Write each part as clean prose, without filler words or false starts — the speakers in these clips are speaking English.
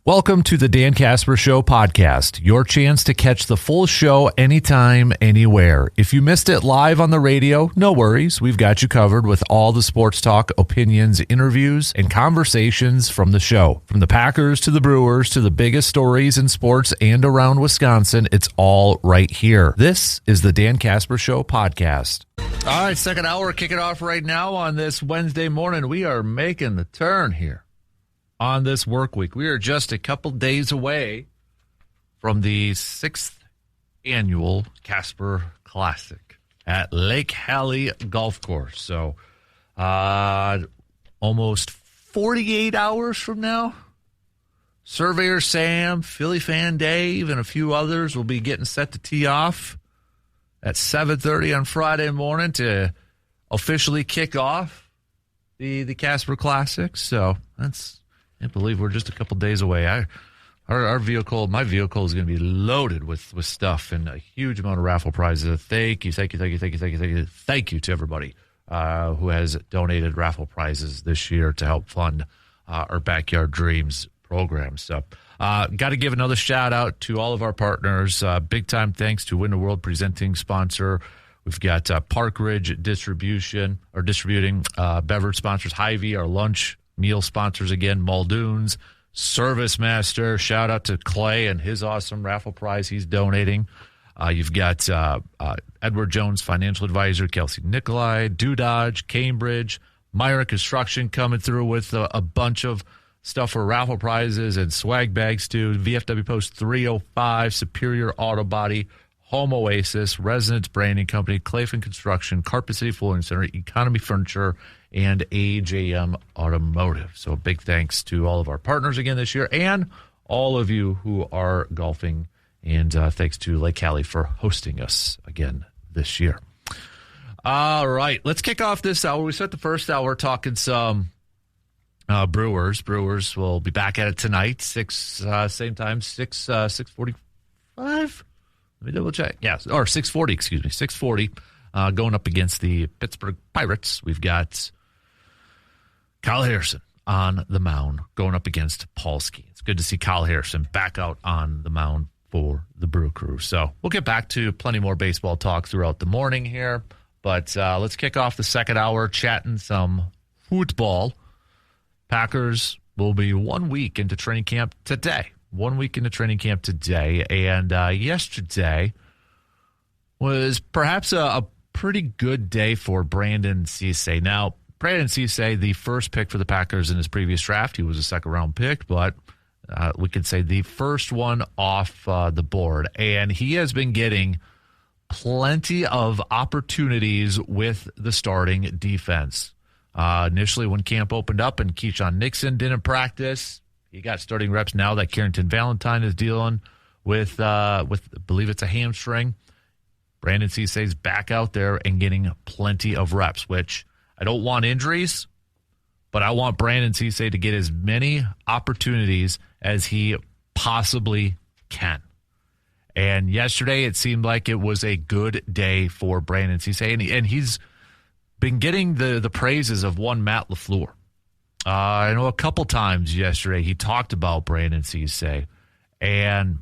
Welcome to the Dan Casper Show podcast, your chance to catch the full show anytime, anywhere. If you missed it live on the radio, no worries. We've got you covered with all the sports talk, opinions, interviews, and conversations from the show. From the Packers to the Brewers to the biggest stories in sports and around Wisconsin, it's all right here. This is the Dan Casper Show podcast. All right, second hour, kick it off right now on this Wednesday morning. We are making the turn here on this work week. We are just a couple days away from the 6th annual Casper Classic at Lake Hallie Golf Course. So almost 48 hours from now, Surveyor Sam, Philly Fan Dave, and a few others will be getting set to tee off at 7:30 on Friday morning to officially kick off the Casper Classic. So I can't believe we're just a couple days away. My vehicle is going to be loaded with stuff and a huge amount of raffle prizes. Thank you to everybody who has donated raffle prizes this year to help fund our Backyard Dreams program. So, got to give another shout out to all of our partners. Big time thanks to Win the World presenting sponsor. We've got Park Ridge distributing beverage sponsors, Hy-Vee, our lunch meal sponsors again, Muldoon's, Service Master. Shout out to Clay and his awesome raffle prize he's donating. You've got Edward Jones, financial advisor, Kelsey Nicolai, Dodge, Cambridge, Myra Construction coming through with a bunch of stuff for raffle prizes and swag bags too. VFW Post 305, Superior Auto Body, Home Oasis, Resonance Branding Company, Clayton Construction, Carpet City Flooring Center, Economy Furniture, and AJM Automotive. So a big thanks to all of our partners again this year and all of you who are golfing. And thanks to Lake Hallie for hosting us again this year. All right, let's kick off this hour. We spent the first hour talking some Brewers. Brewers will be back at it tonight, same time, 6:45. Let me double check. Yes, or 6:40, 6:40, going up against the Pittsburgh Pirates. We've got Kyle Harrison on the mound going up against Paul Skeens. It's good to see Kyle Harrison back out on the mound for the Brew Crew. So we'll get back to plenty more baseball talk throughout the morning here. But let's kick off the second hour chatting some football. Packers will be 1 week into training camp today. 1 week into training camp today. And yesterday was perhaps a pretty good day for Brandon Cisse. Now, Brandon Cisse, the first pick for the Packers in his previous draft, he was a second-round pick, but we could say the first one off the board. And he has been getting plenty of opportunities with the starting defense. Initially, when camp opened up and Keyshawn Nixon didn't practice, he got starting reps. Now that Carrington Valentine is dealing with I believe it's a hamstring, Brandon Cisse is back out there and getting plenty of reps, which I don't want injuries, but I want Brandon Cisse to get as many opportunities as he possibly can. And yesterday, it seemed like it was a good day for Brandon Cisse, and he's been getting the praises of one Matt LaFleur. I know a couple times yesterday he talked about Brandon Cisse, and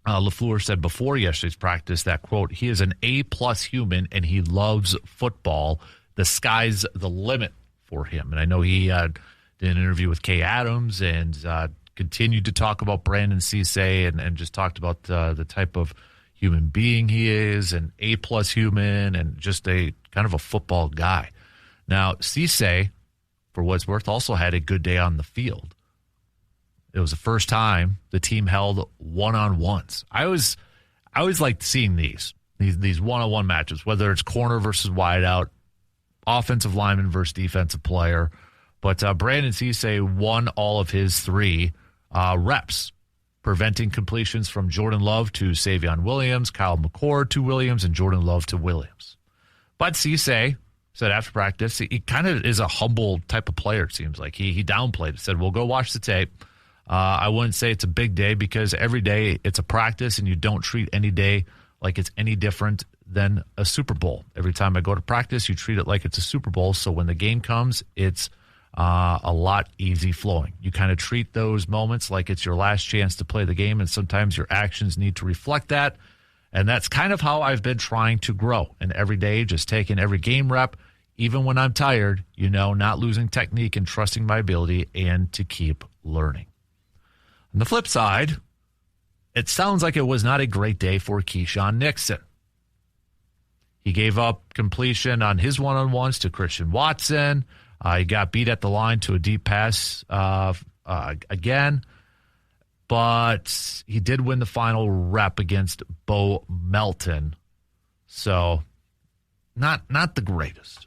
LaFleur said before yesterday's practice that, quote, he is an A-plus human and he loves football. The sky's the limit for him. And I know he did an interview with Kay Adams and continued to talk about Brandon Cisse and just talked about the type of human being he is, an A-plus human, and just a kind of a football guy. Now, Cisse, for what it's worth, also had a good day on the field. It was the first time the team held one-on-ones. I always liked seeing these one-on-one matches, whether it's corner versus wideout, offensive lineman versus defensive player. But Brandon Cisse won all of his 3 reps, preventing completions from Jordan Love to Savion Williams, Kyle McCord to Williams, and Jordan Love to Williams. But Cisse said after practice, he kind of is a humble type of player, it seems like. He downplayed it, said, well, go watch the tape. I wouldn't say it's a big day because every day it's a practice and you don't treat any day like it's any different than a Super Bowl. Every time I go to practice, you treat it like it's a Super Bowl. So when the game comes, it's a lot easy flowing. You kind of treat those moments like it's your last chance to play the game, and sometimes your actions need to reflect that. And that's kind of how I've been trying to grow. And every day, just taking every game rep, even when I'm tired, not losing technique and trusting my ability and to keep learning. On the flip side, it sounds like it was not a great day for Keyshawn Nixon. He gave up completion on his one-on-ones to Christian Watson. He got beat at the line to a deep pass again. But he did win the final rep against Bo Melton. So not the greatest.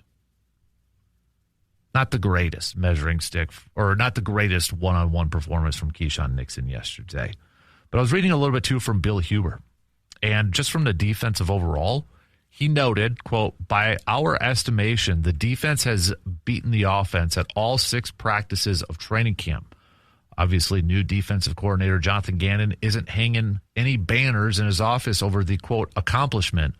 Not the greatest measuring stick, or not the greatest one-on-one performance from Keyshawn Nixon yesterday. But I was reading a little bit, too, from Bill Huber. And just from the defensive overall, he noted, quote, by our estimation, the defense has beaten the offense at all 6 practices of training camp. Obviously, new defensive coordinator Jonathan Gannon isn't hanging any banners in his office over the, quote, accomplishment.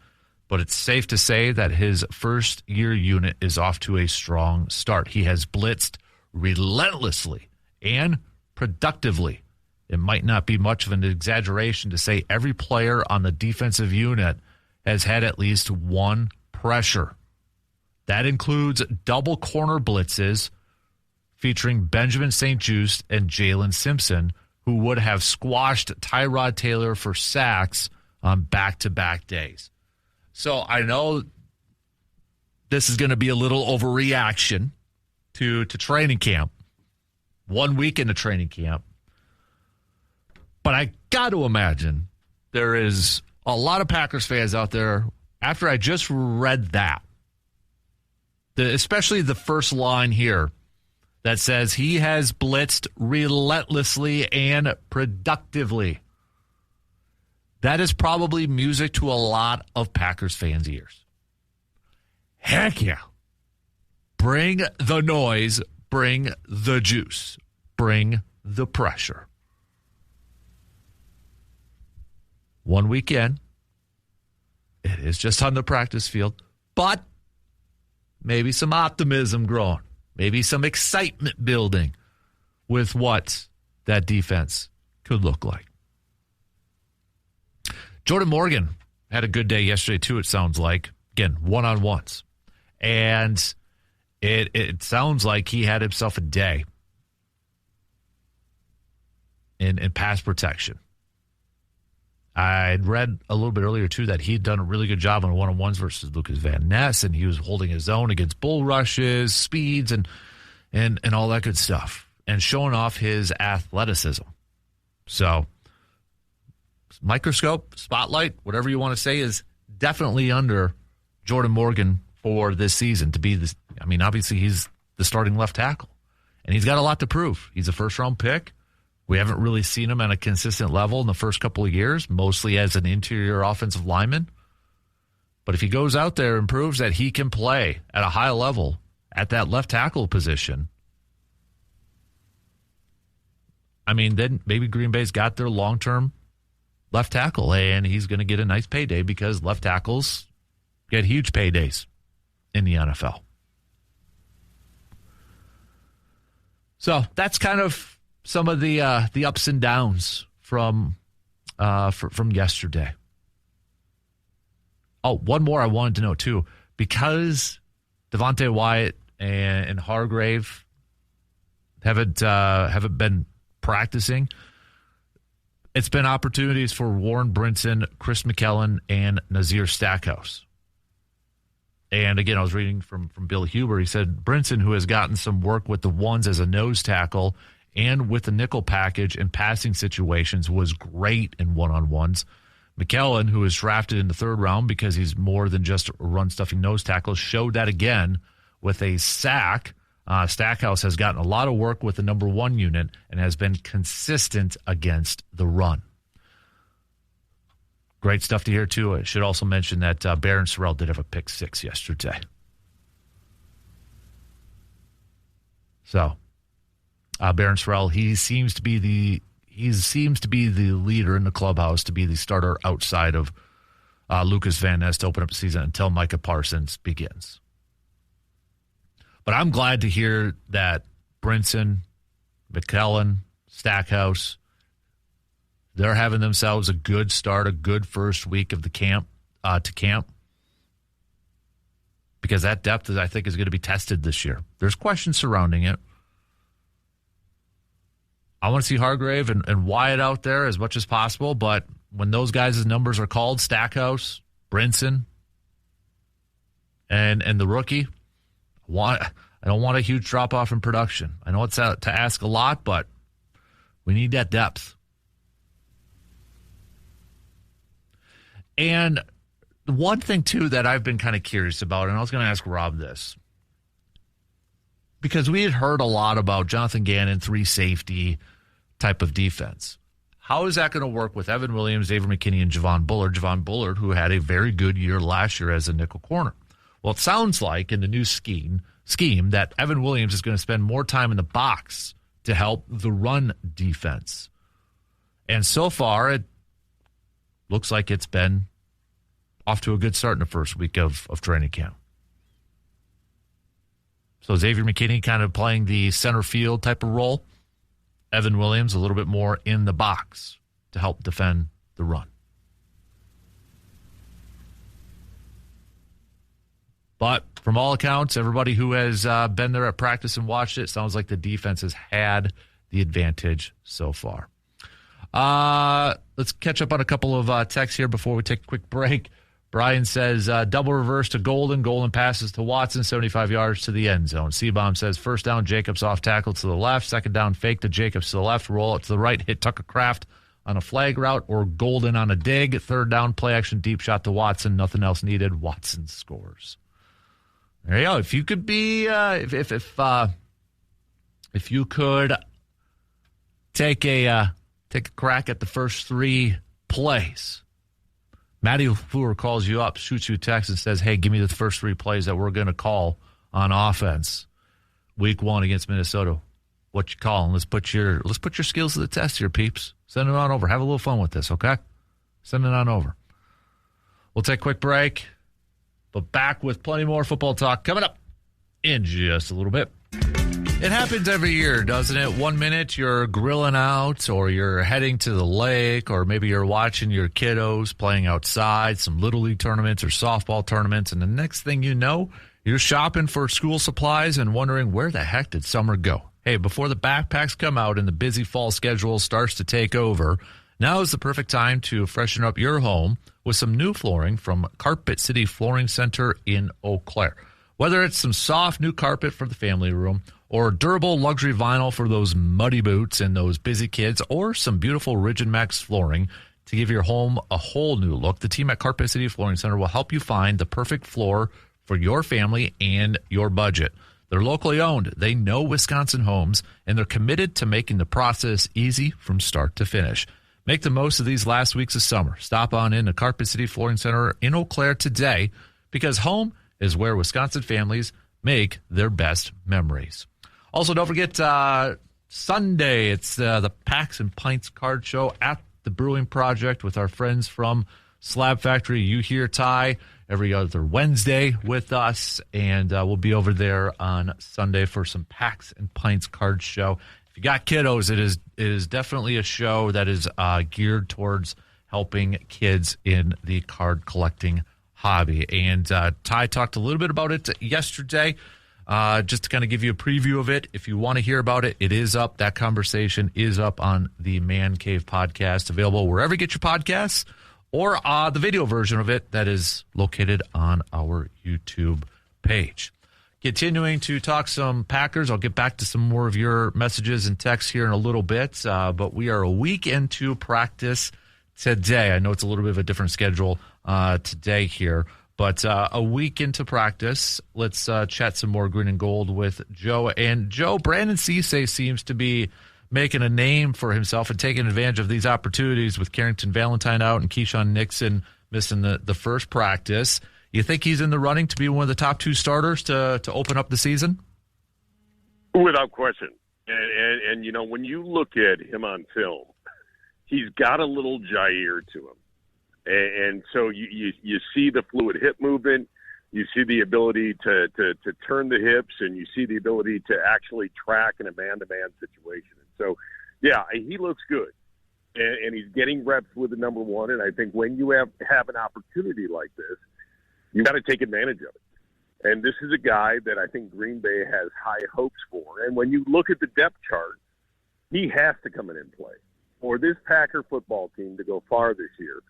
But it's safe to say that his first-year unit is off to a strong start. He has blitzed relentlessly and productively. It might not be much of an exaggeration to say every player on the defensive unit has had at least one pressure. That includes double corner blitzes featuring Benjamin St-Juste and Jalen Simpson, who would have squashed Tyrod Taylor for sacks on back-to-back days. So I know this is going to be a little overreaction to training camp. 1 week into training camp. But I got to imagine there is a lot of Packers fans out there, after I just read that, especially the first line here that says he has blitzed relentlessly and productively. That is probably music to a lot of Packers fans' ears. Heck yeah. Bring the noise, bring the juice, bring the pressure. 1 weekend, it is just on the practice field, but maybe some optimism growing, maybe some excitement building with what that defense could look like. Jordan Morgan had a good day yesterday, too, it sounds like. Again, one-on-ones. And it sounds like he had himself a day in pass protection. I'd read a little bit earlier, too, that he'd done a really good job on one-on-ones versus Lucas Van Ness, and he was holding his own against bull rushes, speeds, and all that good stuff, and showing off his athleticism. So, microscope, spotlight, whatever you want to say, is definitely under Jordan Morgan for this season to be this. I mean, obviously he's the starting left tackle, and he's got a lot to prove. He's a first-round pick. We haven't really seen him at a consistent level in the first couple of years, mostly as an interior offensive lineman. But if he goes out there and proves that he can play at a high level at that left tackle position, I mean, then maybe Green Bay's got their long-term left tackle, and he's going to get a nice payday because left tackles get huge paydays in the NFL. So that's kind of some of the ups and downs from yesterday. Oh, one more I wanted to know too, because Devontae Wyatt and Hargrave haven't been practicing. It's been opportunities for Warren Brinson, Chris McKellen, and Nazir Stackhouse. And again, I was reading from Bill Huber. He said Brinson, who has gotten some work with the ones as a nose tackle and with the nickel package in passing situations, was great in one-on-ones. McKellen, who was drafted in the 3rd round because he's more than just a run-stuffing nose tackle, showed that again with a sack. Stackhouse has gotten a lot of work with the number 1 unit and has been consistent against the run. Great stuff to hear, too. I should also mention that Barron Sorrell did have a pick 6 yesterday. So, Barron Sorrell, he seems to be the leader in the clubhouse, to be the starter outside of Lucas Van Ness to open up the season until Micah Parsons begins. But I'm glad to hear that Brinson, McKellen, Stackhouse, they're having themselves a good start, a good first week of the camp because that depth, I think, is going to be tested this year. There's questions surrounding it. I want to see Hargrave and Wyatt out there as much as possible, but when those guys' numbers are called, Stackhouse, Brinson, and the rookie, I don't want a huge drop-off in production. I know it's to ask a lot, but we need that depth. And one thing, too, that I've been kind of curious about, and I was going to ask Rob this, because we had heard a lot about Jonathan Gannon, 3-safety type of defense. How is that going to work with Evan Williams, Xavier McKinney, and Javon Bullard? Javon Bullard, who had a very good year last year as a nickel corner. Well, it sounds like in the new scheme that Evan Williams is going to spend more time in the box to help the run defense. And so far, it looks like it's been off to a good start in the first week of training camp. So Xavier McKinney kind of playing the center field type of role. Evan Williams a little bit more in the box to help defend the run. But from all accounts, everybody who has been there at practice and watched it, sounds like the defense has had the advantage so far. Let's catch up on a couple of texts here before we take a quick break. Brian says, double reverse to Golden. Golden passes to Watson, 75 yards to the end zone. C-Bomb says, first down, Jacobs off tackle to the left. Second down, fake to Jacobs to the left. Roll it to the right, hit Tucker Kraft on a flag route or Golden on a dig. Third down, play action, deep shot to Watson. Nothing else needed. Watson scores. There you go. If you could be, if you could take a crack at the first three plays. Matty LaFleur calls you up, shoots you a text, and says, hey, give me the first three plays that we're going to call on offense week 1 against Minnesota. What you calling? Let's put your skills to the test here, peeps. Send it on over. Have a little fun with this, okay? Send it on over. We'll take a quick break, but back with plenty more football talk coming up in just a little bit. It happens every year, doesn't it? 1 minute you're grilling out or you're heading to the lake or maybe you're watching your kiddos playing outside, some Little League tournaments or softball tournaments, and the next thing you know, you're shopping for school supplies and wondering where the heck did summer go? Hey, before the backpacks come out and the busy fall schedule starts to take over, now is the perfect time to freshen up your home with some new flooring from Carpet City Flooring Center in Eau Claire. Whether it's some soft new carpet for the family room or durable luxury vinyl for those muddy boots and those busy kids, or some beautiful Rigid Max flooring to give your home a whole new look, the team at Carpet City Flooring Center will help you find the perfect floor for your family and your budget. They're locally owned. They know Wisconsin homes, and they're committed to making the process easy from start to finish. Make the most of these last weeks of summer. Stop on in to Carpet City Flooring Center in Eau Claire today, because home is where Wisconsin families make their best memories. Also, don't forget Sunday, it's the Packs and Pints card show at the Brewing Project with our friends from Slab Factory. You hear Ty every other Wednesday with us, and we'll be over there on Sunday for some Packs and Pints card show. If you got kiddos, it is definitely a show that is geared towards helping kids in the card collecting hobby. And Ty talked a little bit about it yesterday. Just to kind of give you a preview of it, if you want to hear about it, it is up. That conversation is up on the Man Cave podcast, available wherever you get your podcasts, or the video version of it that is located on our YouTube page. Continuing to talk some Packers. I'll get back to some more of your messages and texts here in a little bit, but we are a week into practice today. I know it's a little bit of a different schedule today here. But a week into practice, let's chat some more green and gold with Joe. And Joe, Brandon Cisse seems to be making a name for himself and taking advantage of these opportunities with Carrington Valentine out and Keyshawn Nixon missing the first practice. You think he's in the running to be one of the top 2 starters to open up the season? Without question. And you know, when you look at him on film, he's got a little Jair to him. And so you see the fluid hip movement. You see the ability to turn the hips, and you see the ability to actually track in a man-to-man situation. And so, yeah, he looks good. And he's getting reps with the number one. And I think when you have an opportunity like this, you got to take advantage of it. And this is a guy that I think Green Bay has high hopes for. And when you look at the depth chart, he has to come in and play. For this Packer football team to go far this year,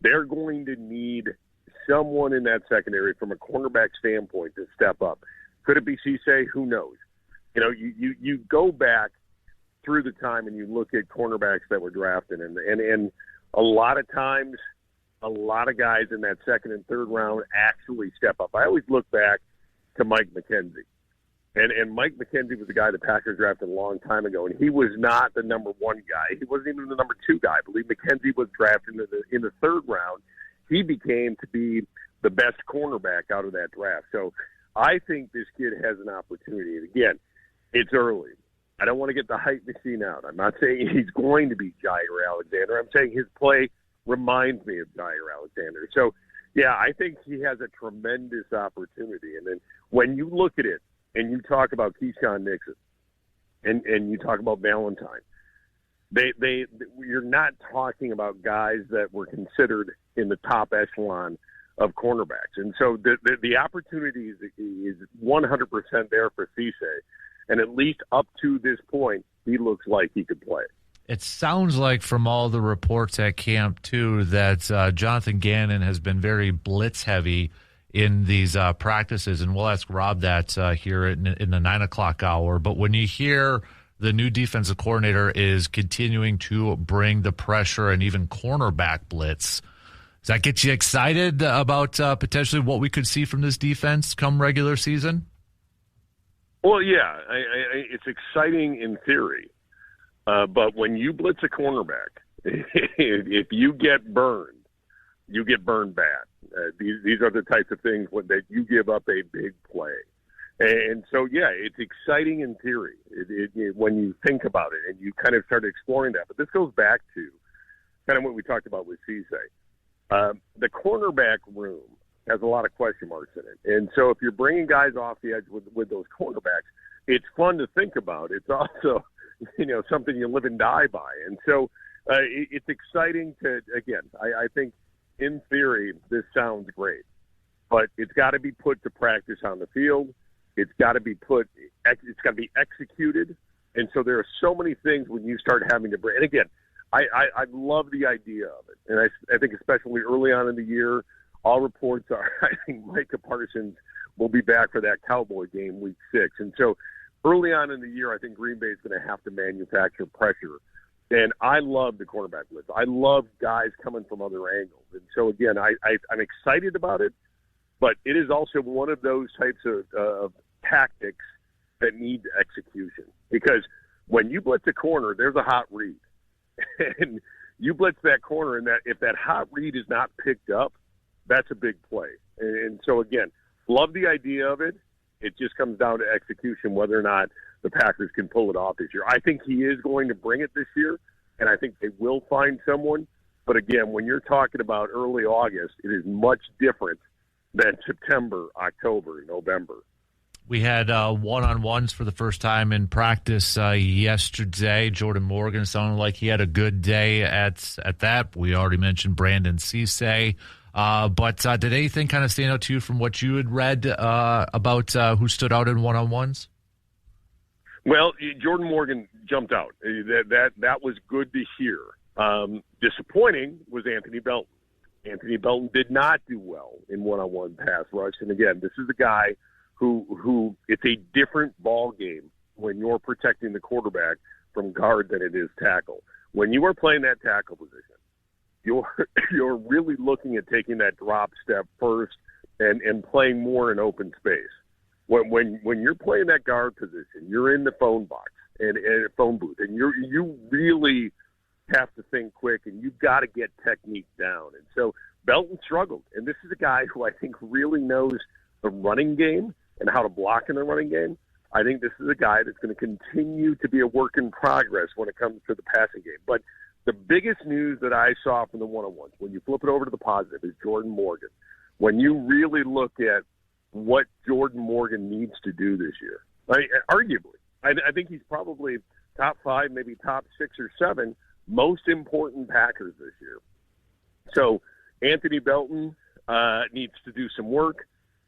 they're going to need someone in that secondary from a cornerback standpoint to step up. Could it be Cisse? Who knows? You know, you go back through the time and you look at cornerbacks that were drafted, and a lot of times – a lot of guys in that second and third round actually step up. I always look back to Mike McKenzie. And Mike McKenzie was the guy the Packers drafted a long time ago, and he was not the number one guy. He wasn't even the number two guy. I believe McKenzie was drafted in the third round. He became to be the best cornerback out of that draft. So I think this kid has an opportunity. And again, it's early. I don't want to get the hype machine out. I'm not saying he's going to be Jaire Alexander. I'm saying his play reminds me of Jaire Alexander. So, yeah, I think he has a tremendous opportunity. And then when you look at it and you talk about Keyshawn Nixon and you talk about Valentine, you're not talking about guys that were considered in the top echelon of cornerbacks. And so the opportunity is 100% there for Cisse. And at least up to this point, he looks like he could play. It sounds like from all the reports at camp, too, that Jonathan Gannon has been very blitz-heavy in these practices, and we'll ask Rob that here in the 9 o'clock hour. But when you hear the new defensive coordinator is continuing to bring the pressure and even cornerback blitz, does that get you excited about potentially what we could see from this defense come regular season? Well, yeah, it's exciting in theory. But when you blitz a cornerback, if you get burned, you get burned bad. These are the types of things that you give up a big play. And so, yeah, it's exciting in theory when you think about it and you kind of start exploring that. But this goes back to kind of what we talked about with Cisse. The cornerback room has a lot of question marks in it. And so if you're bringing guys off the edge with those cornerbacks, it's fun to think about. It's also – something you live and die by. And so it's exciting to, again, I think in theory, this sounds great, but it's got to be put to practice on the field. It's got to be executed. And so there are so many things when you start having to bring, and again, I love the idea of it. And I think especially early on in the year, all reports are, I think Micah Parsons will be back for that Cowboy game week 6. And so early on in the year, I think Green Bay is going to have to manufacture pressure. And I love the cornerback blitz. I love guys coming from other angles. And so, again, I'm excited about it, but it is also one of those types of tactics that need execution. Because when you blitz a corner, there's a hot read. And you blitz that corner, and if that hot read is not picked up, that's a big play. And so, again, love the idea of it. It just comes down to execution, whether or not the Packers can pull it off this year. I think he is going to bring it this year, and I think they will find someone. But, again, when you're talking about early August, it is much different than September, October, November. We had one-on-ones for the first time in practice yesterday. Jordan Morgan sounded like he had a good day at that. We already mentioned Brandon Cisse. But did anything kind of stand out to you from what you had read about who stood out in one-on-ones? Well, Jordan Morgan jumped out. That was good to hear. Disappointing was Anthony Belton. Anthony Belton did not do well in one-on-one pass rush. And again, this is a guy who it's a different ball game when you're protecting the quarterback from guard than it is tackle. When you are playing that tackle position, you're really looking at taking that drop step first and playing more in open space. When you're playing that guard position, you're in the phone box and phone booth, and you really have to think quick, and you've got to get technique down. And so Belton struggled, and this is a guy who I think really knows the running game and how to block in the running game. I think this is a guy that's going to continue to be a work in progress when it comes to the passing game. But the biggest news that I saw from the one-on-ones, when you flip it over to the positive, is Jordan Morgan. when you really look at what Jordan Morgan needs to do this year. Arguably, I think he's probably top 5, maybe top 6 or 7 most important Packers this year. So Anthony Belton needs to do some work.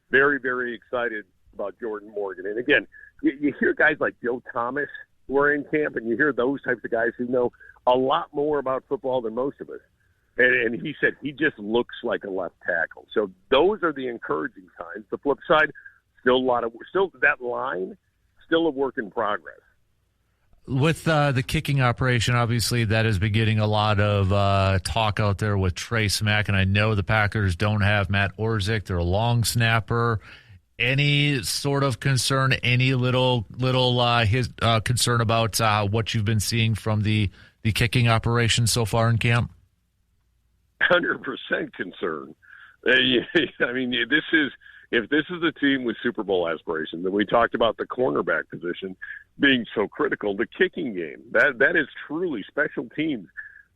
Very, very excited about Jordan Morgan. And again, you hear guys like Joe Thomas who are in camp, and you hear those types of guys who know a lot more about football than most of us. And he said he just looks like a left tackle. So those are the encouraging signs. The flip side, still that line, still a work in progress. With the kicking operation, obviously, that has been getting a lot of talk out there with Trey Smack, and I know the Packers don't have Matt Orzik. They're a long snapper. Any sort of concern, any little concern about what you've been seeing from the kicking operation so far in camp? 100% concern. I mean, if this is a team with Super Bowl aspirations, and we talked about the cornerback position being so critical, the kicking game, that is truly special teams.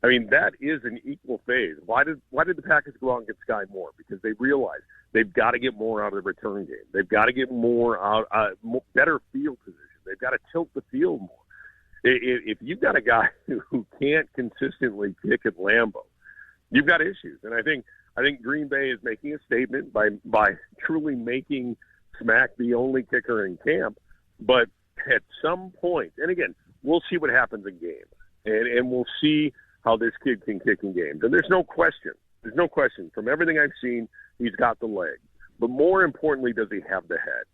I mean, that is an equal phase. Why did the Packers go out and get Sky Moore? Because they realized they've got to get more out of the return game. They've got to get more out, better field position. They've got to tilt the field more. If you've got a guy who can't consistently kick at Lambeau, you've got issues. And I think Green Bay is making a statement by truly making Smack the only kicker in camp. But at some point, and again, we'll see what happens in games, and we'll see how this kid can kick in games. And there's no question from everything I've seen, he's got the leg. But more importantly, does he have the head?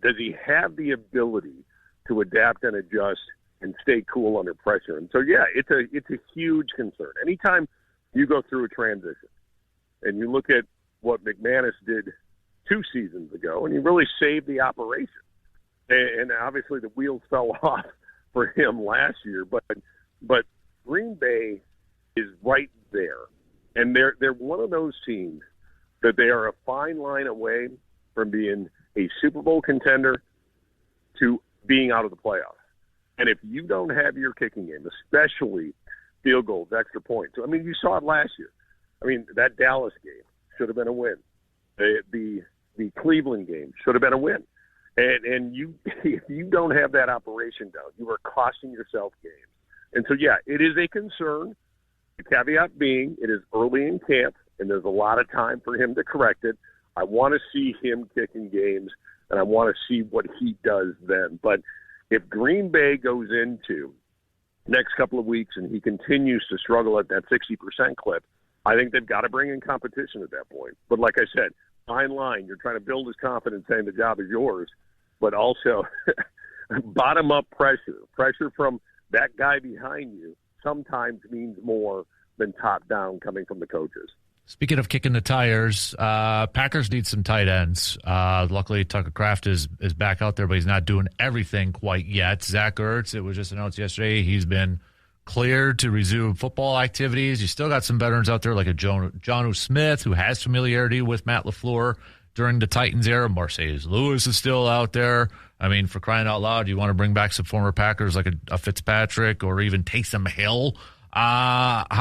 Does he have the ability to adapt and adjust and stay cool under pressure? And so, yeah, it's a huge concern. Anytime you go through a transition and you look at what McManus did 2 seasons ago, and he really saved the operation. And obviously the wheels fell off for him last year, but Green Bay is right there. And they're one of those teams that they are a fine line away from being a Super Bowl contender to being out of the playoffs. And if you don't have your kicking game, especially field goals, extra points. I mean, you saw it last year. I mean, that Dallas game should have been a win. The Cleveland game should have been a win. And if you don't have that operation down, you are costing yourself games. And so, yeah, it is a concern. The caveat being it is early in camp, and there's a lot of time for him to correct it. I want to see him kicking games, and I want to see what he does then. But if Green Bay goes into next couple of weeks and he continues to struggle at that 60% clip, I think they've got to bring in competition at that point. But like I said, fine line. You're trying to build his confidence saying the job is yours, but also bottom-up pressure from that guy behind you sometimes means more than top-down coming from the coaches. Speaking of kicking the tires, Packers need some tight ends. Luckily, Tucker Kraft is back out there, but he's not doing everything quite yet. Zach Ertz, it was just announced yesterday, he's been cleared to resume football activities. You still got some veterans out there like a Jonnu Smith, who has familiarity with Matt LaFleur during the Titans era. Marcedes Lewis is still out there. I mean, for crying out loud, you want to bring back some former Packers like a Fitzpatrick or even Taysom Hill. What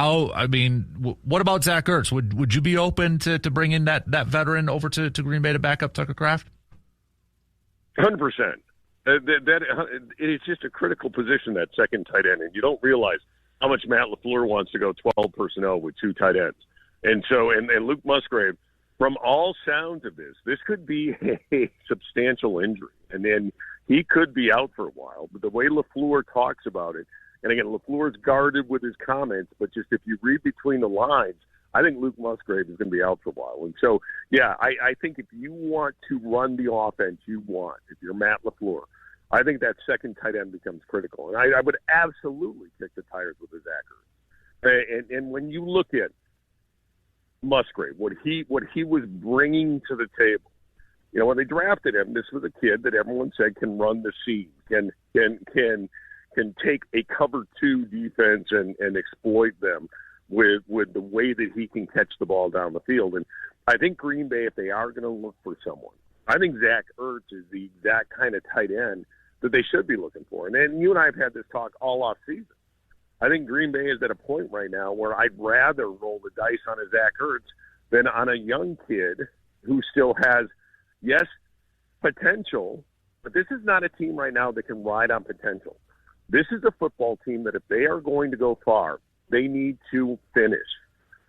about Zach Ertz? Would you be open to bringing that veteran over to Green Bay to back up Tucker Kraft? 100%. It's just a critical position, that second tight end, and you don't realize how much Matt LaFleur wants to go 12 personnel with 2 tight ends. And so, and Luke Musgrave, from all sounds of this could be a substantial injury, and then he could be out for a while. But the way LaFleur talks about it, and again, LaFleur's guarded with his comments, but just if you read between the lines, I think Luke Musgrave is going to be out for a while. And so, yeah, I think if you want to run the offense you want, if you're Matt LaFleur, I think that second tight end becomes critical. And I would absolutely kick the tires with his Zach. And when you look at Musgrave, what he was bringing to the table, you know, when they drafted him, this was a kid that everyone said can run the seam, can take a cover 2 defense and exploit them with the way that he can catch the ball down the field. And I think Green Bay, if they are going to look for someone, I think Zach Ertz is the exact kind of tight end that they should be looking for. And you and I have had this talk all off season. I think Green Bay is at a point right now where I'd rather roll the dice on a Zach Ertz than on a young kid who still has, yes, potential, but this is not a team right now that can ride on potential. This is a football team that if they are going to go far, they need to finish.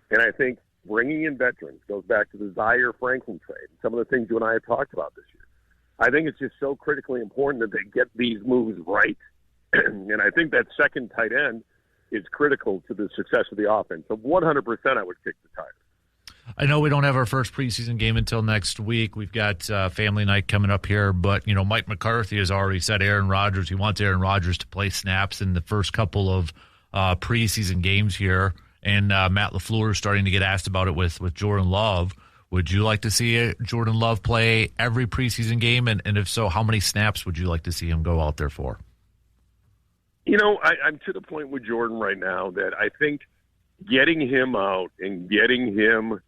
And I think bringing in veterans goes back to the Zaire Franklin trade and some of the things you and I have talked about this year. I think it's just so critically important that they get these moves right. And I think that second tight end is critical to the success of the offense. So 100% I would kick the tires. I know we don't have our first preseason game until next week. We've got family night coming up here, but Mike McCarthy has already said Aaron Rodgers. He wants Aaron Rodgers to play snaps in the first couple of preseason games here, and Matt LaFleur is starting to get asked about it with Jordan Love. Would you like to see Jordan Love play every preseason game, and if so, how many snaps would you like to see him go out there for? I'm to the point with Jordan right now that I think getting him out and getting him,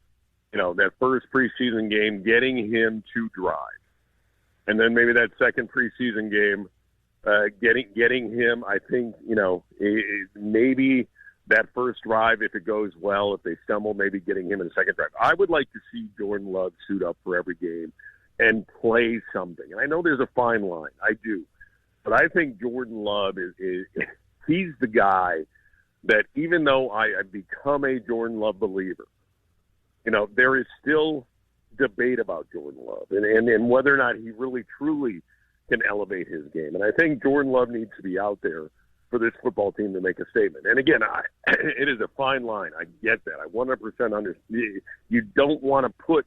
that first preseason game, getting him to drive, and then maybe that second preseason game, getting him, I think, maybe that first drive, if it goes well, if they stumble, maybe getting him in the second drive. I would like to see Jordan Love suit up for every game and play something. And I know there's a fine line. I do. But I think Jordan Love he's the guy that, even though I've become a Jordan Love believer, there is still debate about Jordan Love and whether or not he really truly can elevate his game. And I think Jordan Love needs to be out there for this football team to make a statement. And again, it is a fine line. I get that. I 100% understand. You don't want to put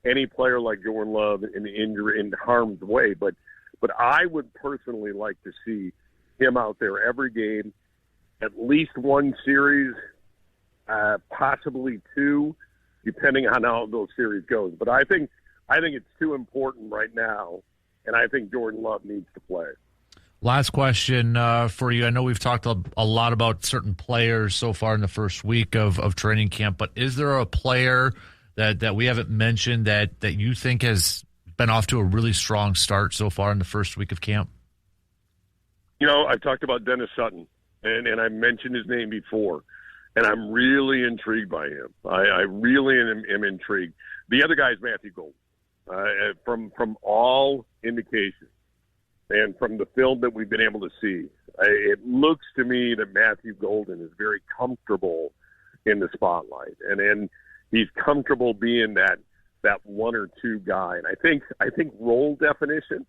any player like Jordan Love in harm's way, but I would personally like to see him out there every game, at least one series, possibly two, depending on how those series goes. But I think it's too important right now, and I think Jordan Love needs to play. Last question for you. I know we've talked a lot about certain players so far in the first week of training camp, but is there a player that we haven't mentioned that you think has been off to a really strong start so far in the first week of camp? I've talked about Dennis Sutton, and I mentioned his name before, and I'm really intrigued by him. I really am intrigued. The other guy is Matthew Golden. From all indications and from the film that we've been able to see, it looks to me that Matthew Golden is very comfortable in the spotlight, and he's comfortable being that one or two guy. And I think role definition,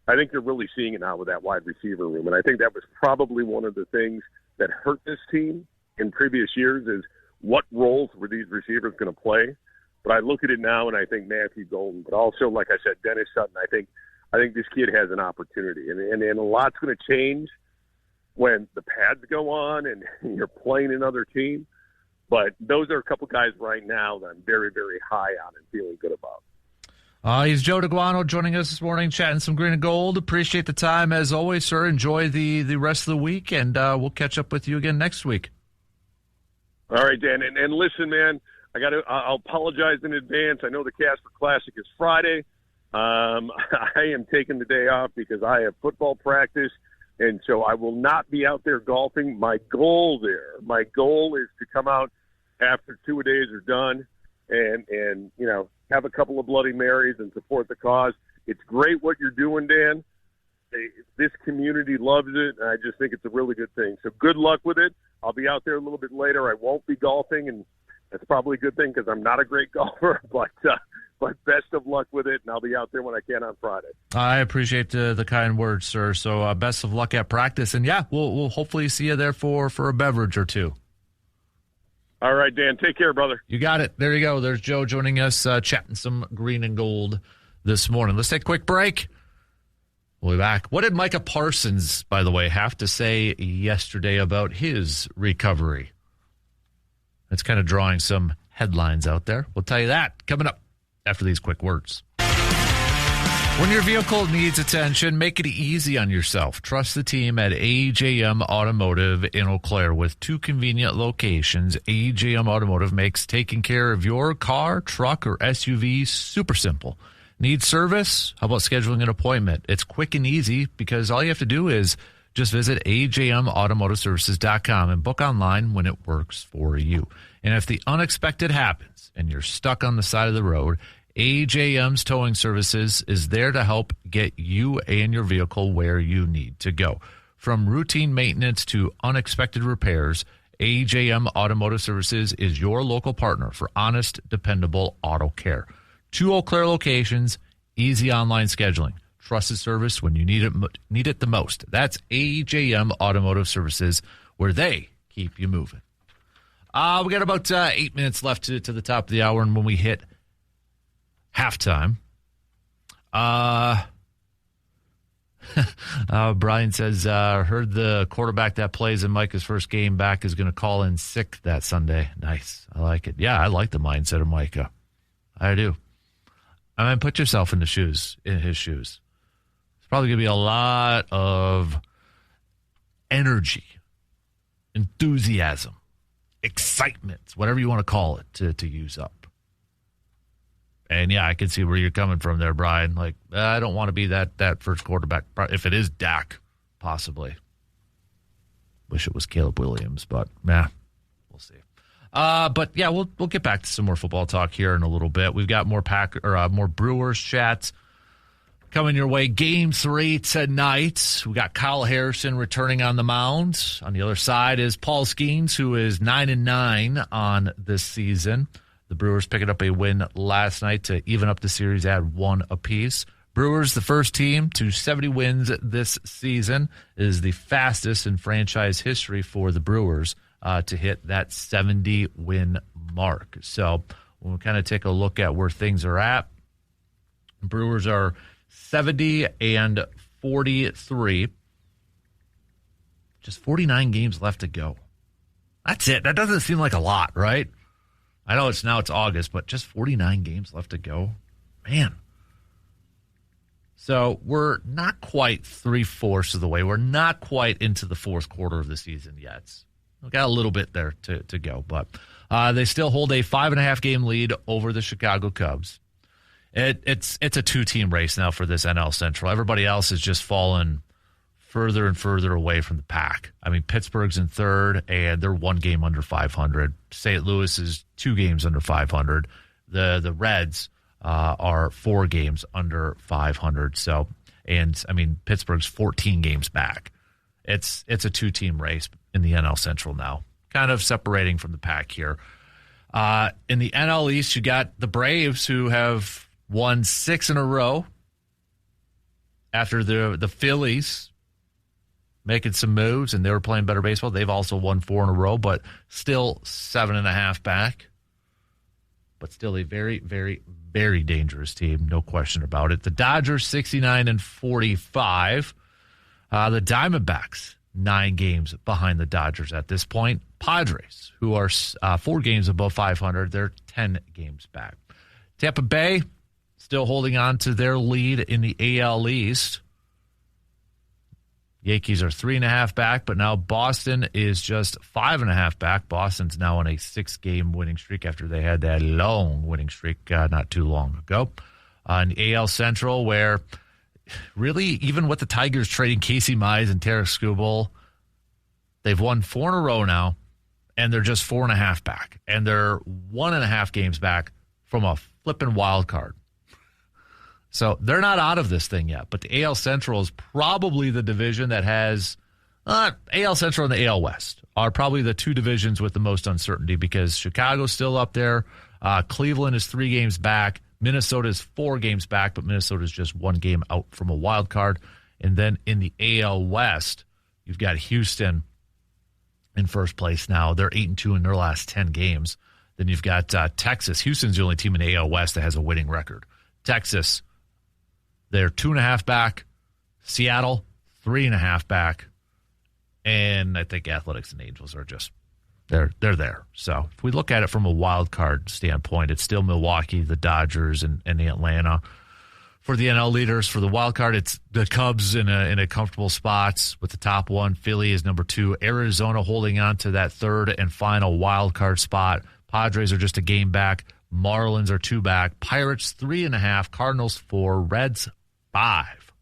I think you're really seeing it now with that wide receiver room. And I think that was probably one of the things that hurt this team in previous years is what roles were these receivers going to play. But I look at it now and I think Matthew Golden, but also, like I said, Dennis Sutton, I think this kid has an opportunity. And a lot's going to change when the pads go on and you're playing another team. But those are a couple guys right now that I'm very, very high on and feeling good about. He's Joe DeGuano joining us this morning, chatting some green and gold. Appreciate the time as always, sir. Enjoy the rest of the week, and we'll catch up with you again next week. All right, Dan. And listen, man, I'll apologize in advance. I know the Casper Classic is Friday. I am taking the day off because I have football practice, and so I will not be out there golfing. My goal is to come out after 2 days are done and have a couple of Bloody Marys and support the cause. It's great what you're doing, Dan. This community loves it, and I just think it's a really good thing. So good luck with it. I'll be out there a little bit later. I won't be golfing, and that's probably a good thing because I'm not a great golfer, but best of luck with it, and I'll be out there when I can on Friday. I appreciate the kind words, sir. So best of luck at practice, and yeah, we'll hopefully see you there for a beverage or two. All right, Dan. Take care, brother. You got it. There you go. There's Joe joining us, chatting some green and gold this morning. Let's take a quick break. We'll be back. What did Micah Parsons, by the way, have to say yesterday about his recovery? That's kind of drawing some headlines out there. We'll tell you that coming up after these quick words. When your vehicle needs attention, make it easy on yourself. Trust the team at AJM Automotive in Eau Claire. With 2 convenient locations, AJM Automotive makes taking care of your car, truck, or SUV super simple. Need service? How about scheduling an appointment? It's quick and easy because all you have to do is just visit ajmautomotiveservices.com and book online when it works for you. And if the unexpected happens and you're stuck on the side of the road, AJM's Towing Services is there to help get you and your vehicle where you need to go. From routine maintenance to unexpected repairs, AJM Automotive Services is your local partner for honest, dependable auto care. 2 Eau Claire locations, easy online scheduling, trusted service when you need it the most. That's AJM Automotive Services, where they keep you moving. We got about 8 minutes left to the top of the hour, and when we hit halftime, Brian says, heard the quarterback that plays in Micah's first game back is going to call in sick that Sunday. Nice. I like it. Yeah, I like the mindset of Micah. I do. I mean, put yourself in his shoes. It's probably going to be a lot of energy, enthusiasm, excitement, whatever you want to call it, to use up. And, yeah, I can see where you're coming from there, Brian. Like, I don't want to be that first quarterback. If it is Dak, possibly. Wish it was Caleb Williams, but, we'll see. But, yeah, we'll get back to some more football talk here in a little bit. We've got more Brewers chats coming your way. Game 3 tonight. We got Kyle Harrison returning on the mound. On the other side is Paul Skeens, who is 9-9 on this season. The Brewers picking up a win last night to even up the series at 1 apiece. Brewers, the first team to 70 wins this season, is the fastest in franchise history for the Brewers to hit that 70-win mark. So when we kind of take a look at where things are at, Brewers are 70-43. Just 49 games left to go. That's it. That doesn't seem like a lot, right? I know it's August, but just 49 games left to go. Man. So we're not quite 3/4 of the way. We're not quite into the fourth quarter of the season yet. We've got a little bit there to go, but they still hold a 5.5-game lead over the Chicago Cubs. It's a 2-team race now for this NL Central. Everybody else has just fallen further and further away from the pack. I mean, Pittsburgh's in third, and they're 1 game under 500. St. Louis is 2 games under 500. The Reds are 4 games under 500. So, and I mean, Pittsburgh's 14 games back. It's a 2-team race in the NL Central now, kind of separating from the pack here. In the NL East, you got the Braves, who have won 6 in a row after the Phillies making some moves, and they were playing better baseball. They've also won 4 in a row, but still 7.5 back. But still a very, very, very dangerous team, no question about it. The Dodgers, 69-45. The Diamondbacks, 9 games behind the Dodgers at this point. Padres, who are 4 games above 500, they're 10 games back. Tampa Bay, still holding on to their lead in the AL East. Yankees are 3.5 back, but now Boston is just 5.5 back. Boston's now on a 6-game winning streak after they had that long winning streak not too long ago. In the AL Central, where really, even with the Tigers trading Casey Mize and Tarek Skubal, they've won 4 in a row now, and they're just 4.5 back. And they're 1.5 games back from a flipping wild card. So they're not out of this thing yet, but the AL Central is probably the division that has AL Central and the AL West are probably the 2 divisions with the most uncertainty, because Chicago's still up there. Cleveland is 3 games back. Minnesota is 4 games back, but Minnesota is just 1 game out from a wild card. And then in the AL West, you've got Houston in first place now. They're 8-2 in their last 10 games. Then you've got Texas. Houston's the only team in the AL West that has a winning record. Texas, they're 2.5 back. Seattle, 3.5 back. And I think Athletics and Angels are just, they're there. So if we look at it from a wild card standpoint, it's still Milwaukee, the Dodgers, and the Atlanta. For the NL leaders, for the wild card, it's the Cubs in a comfortable spots with the top 1. Philly is number 2. Arizona holding on to that 3rd and final wild card spot. Padres are just a game back. Marlins are 2 back. Pirates 3.5. Cardinals 4. Reds 5.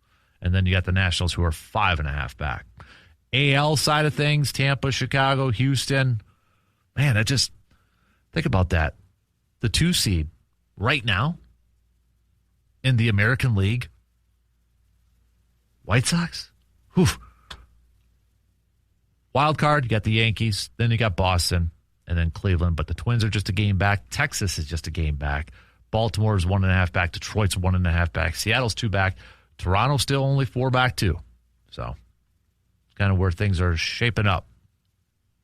And then you got the Nationals, who are 5.5 back. AL side of things, Tampa, Chicago, Houston. Man, think about that. The 2 seed right now, in the American League. White Sox? Whew. Wild card, you got the Yankees, then you got Boston, and then Cleveland. But the Twins are just a game back. Texas is just a game back. Baltimore is 1.5 back. Detroit's 1.5 back. Seattle's 2 back. Toronto's still only 4 back, too. So, kind of where things are shaping up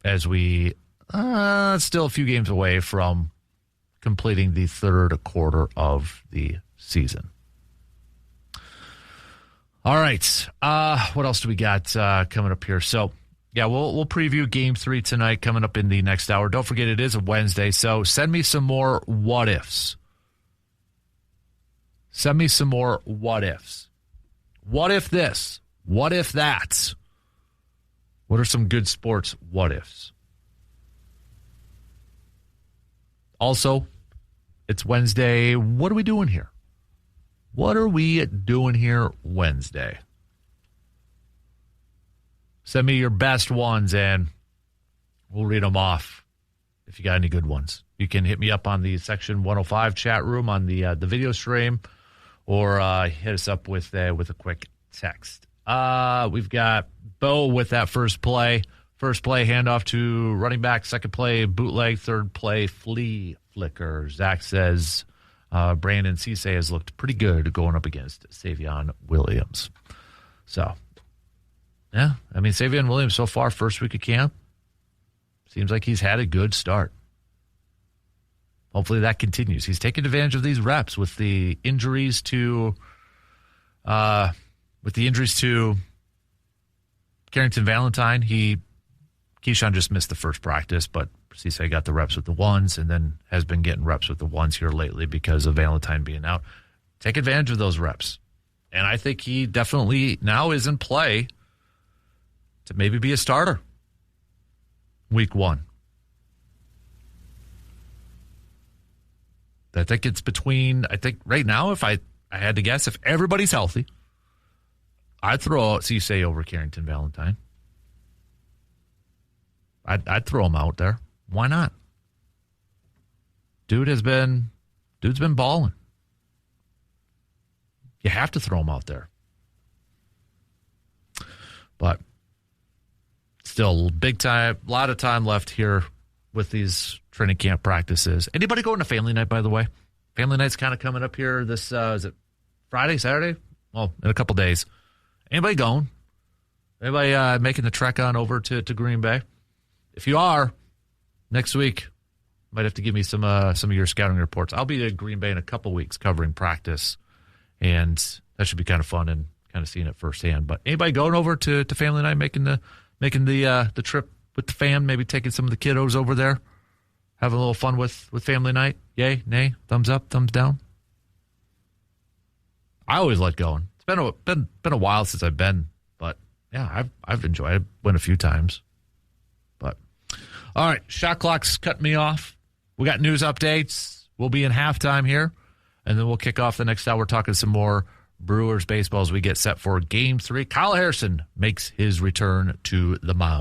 as we still a few games away from completing the third quarter of the season. All right. What else do we got coming up here? So, yeah, we'll preview Game 3 tonight coming up in the next hour. Don't forget, it is a Wednesday, so send me some more what-ifs. Send me some more what-ifs. What if this? What if that? What are some good sports what-ifs? Also, it's Wednesday. What are we doing here? What are we doing here Wednesday? Send me your best ones, and we'll read them off if you got any good ones. You can hit me up on the Section 105 chat room on the video stream, or hit us up with a quick text. We've got Bo with that first play. First play, handoff to running back. Second play, bootleg. Third play, flea flicker. Zach says Brandon Cisse has looked pretty good going up against Savion Williams. So, yeah, I mean, Savion Williams so far, first week of camp, seems like he's had a good start. Hopefully that continues. He's taking advantage of these reps with the injuries to Carrington Valentine. Keyshawn just missed the first practice, but Cisse got the reps with the ones and then has been getting reps with the ones here lately because of Valentine being out. Take advantage of those reps. And I think he definitely now is in play to maybe be a starter week 1. I think it's right now, if I had to guess, if everybody's healthy, I'd throw out Cisse over Carrington Valentine. I'd throw him out there. Why not? Dude's been balling. You have to throw him out there. But still, big time, a lot of time left here with these training camp practices. Anybody going to family night, by the way? Family night's kind of coming up here this, is it Friday, Saturday? Well, in a couple days. Anybody going? Anybody making the trek on over to Green Bay? If you are, next week, might have to give me some of your scouting reports. I'll be at Green Bay in a couple weeks covering practice, and that should be kind of fun and kind of seeing it firsthand. But anybody going over to family night, making the trip with the fam, maybe taking some of the kiddos over there, having a little fun with family night? Yay, nay, thumbs up, thumbs down? I always like going. It's been a while since I've been, but yeah, I've enjoyed it. Went a few times. But all right, shot clock's cutting me off. We got news updates. We'll be in halftime here, and then we'll kick off the next hour talking some more Brewers baseball as we get set for Game 3. Kyle Harrison makes his return to the mound.